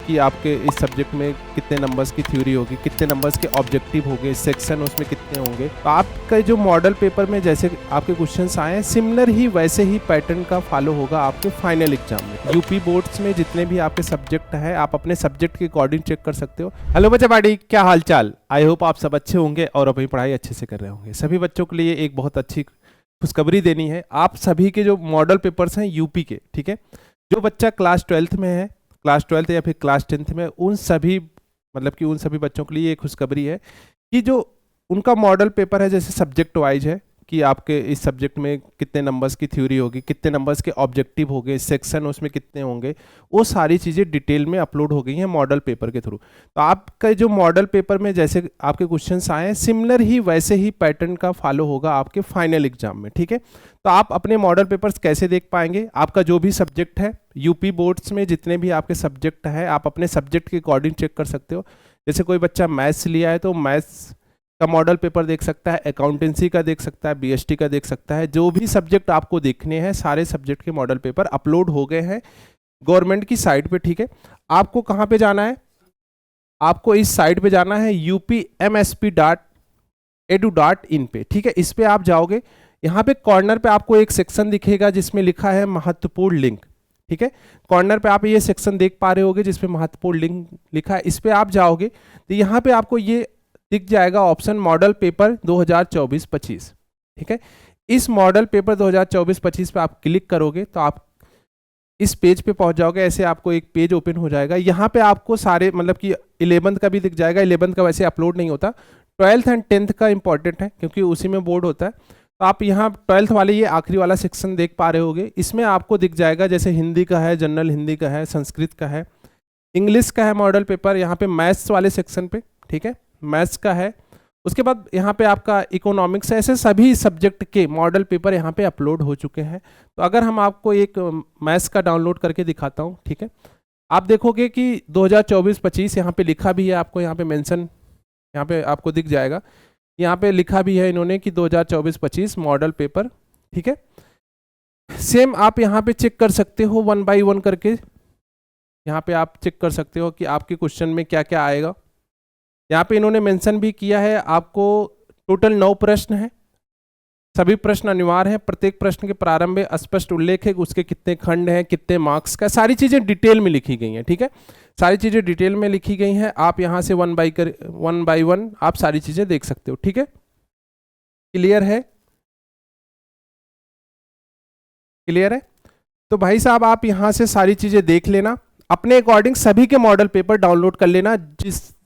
कि आपके इस सब्जेक्ट में कितने नंबर्स की थ्योरी होगी, कितने नंबर्स के ऑब्जेक्टिव होंगे, सेक्शन उसमें कितने होंगे। तो आपका जो मॉडल पेपर में जैसे आपके क्वेश्चंस आए हैं, सिमिलर ही वैसे ही पैटर्न का फॉलो होगा आपके फाइनल एग्जाम में। यूपी बोर्ड्स में जितने भी आपके सब्जेक्ट हैं, आप अपने सब्जेक्ट के अकॉर्डिंग चेक कर सकते हो। हेलो बच्चा बाड़ी, क्या हाल चाल? आई होप आप सब अच्छे होंगे और अपनी पढ़ाई अच्छे से कर रहे होंगे। सभी बच्चों के लिए एक बहुत अच्छी खुशखबरी देनी है। आप सभी के जो मॉडल पेपर्स हैं यूपी के, ठीक है, जो बच्चा क्लास 12th में है, क्लास 12th या फिर क्लास 10th में, उन सभी मतलब कि उन सभी बच्चों के लिए एक खुशखबरी है कि जो उनका मॉडल पेपर है जैसे सब्जेक्ट वाइज है कि आपके इस सब्जेक्ट में कितने नंबर्स की थ्योरी होगी, कितने नंबर्स के ऑब्जेक्टिव होंगे, सेक्शन उसमें कितने होंगे, वो सारी चीज़ें डिटेल में अपलोड हो गई हैं मॉडल पेपर के थ्रू। तो आपका जो मॉडल पेपर में जैसे आपके क्वेश्चंस आए हैं, सिमिलर ही वैसे ही पैटर्न का फॉलो होगा आपके फाइनल एग्जाम में, ठीक है। तो आप अपने मॉडल पेपर्स कैसे देख पाएंगे? आपका जो भी सब्जेक्ट है, यूपी बोर्ड्स में जितने भी आपके सब्जेक्ट हैं, आप अपने सब्जेक्ट के अकॉर्डिंग चेक कर सकते हो। जैसे कोई बच्चा मैथ्स लिया है तो मैथ्स का मॉडल पेपर देख सकता है, अकाउंटेंसी का देख सकता है, बीएसटी का देख सकता है। जो भी सब्जेक्ट आपको देखने हैं, सारे सब्जेक्ट के मॉडल पेपर अपलोड हो गए हैं गवर्नमेंट की साइट पे, ठीक है। आपको कहाँ पे जाना है? आपको इस साइट पे जाना है upmsp.edu.in पे, ठीक है। इस पे आप जाओगे, यहाँ पे कॉर्नर पे आपको एक सेक्शन दिखेगा जिसमें लिखा है महत्वपूर्ण लिंक, ठीक है। कॉर्नर पे आप ये सेक्शन देख पा रहे होगे जिसमें महत्वपूर्ण लिंक लिखा है। इस पे आप जाओगे तो यहाँ पे आपको ये दिख जाएगा ऑप्शन मॉडल पेपर 2024-25, ठीक है। इस मॉडल पेपर 2024-25 पे आप क्लिक करोगे तो आप इस पेज पे पहुंच जाओगे। ऐसे आपको एक पेज ओपन हो जाएगा। यहाँ पे आपको सारे मतलब कि 11th का भी दिख जाएगा। 11th का वैसे अपलोड नहीं होता, 12th एंड 10th का इंपॉर्टेंट है क्योंकि उसी में बोर्ड होता है। तो आप यहाँ 12th वाले ये आखिरी वाला सेक्शन देख पा रहे होगे। इसमें आपको दिख जाएगा जैसे हिंदी का है, जनरल हिंदी का है, संस्कृत का है, इंग्लिश का है मॉडल पेपर, यहाँ पे मैथ्स वाले सेक्शन पे, ठीक है, मैथ्स का है। उसके बाद यहाँ पे आपका इकोनॉमिक्स है। ऐसे सभी सब्जेक्ट के मॉडल पेपर यहाँ पे अपलोड हो चुके हैं। तो अगर हम आपको एक मैथ्स का डाउनलोड करके दिखाता हूँ, ठीक है, आप देखोगे कि 2024-25 यहाँ पे लिखा भी है, आपको यहाँ पे मेंशन यहाँ पे आपको दिख जाएगा। यहाँ पे लिखा भी है इन्होंने कि 2024-25 मॉडल पेपर, ठीक है। सेम आप यहाँ पे चेक कर सकते हो 1 by 1 करके। यहाँ पे आप चेक कर सकते हो कि आपके क्वेश्चन में क्या क्या आएगा। यहाँ पे इन्होंने मेंशन भी किया है, आपको टोटल 9 प्रश्न हैं, सभी प्रश्न अनिवार्य हैं। प्रत्येक प्रश्न के प्रारंभ में स्पष्ट उल्लेख है उसके कितने खंड हैं, कितने मार्क्स का, सारी चीज़ें डिटेल में लिखी गई हैं, ठीक है। सारी चीज़ें डिटेल में लिखी गई हैं। आप यहाँ से 1 by 1 आप सारी चीज़ें देख सकते हो, ठीक है। क्लियर है? क्लियर है? तो भाई साहब आप यहाँ से सारी चीज़ें देख लेना, अपने अकॉर्डिंग सभी के मॉडल पेपर डाउनलोड कर लेना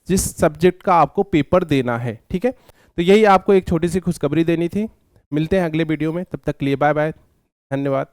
जिस सब्जेक्ट का आपको पेपर देना है, ठीक है। तो यही आपको एक छोटी सी खुशखबरी देनी थी। मिलते हैं अगले वीडियो में, तब तक के लिए बाय बाय, धन्यवाद।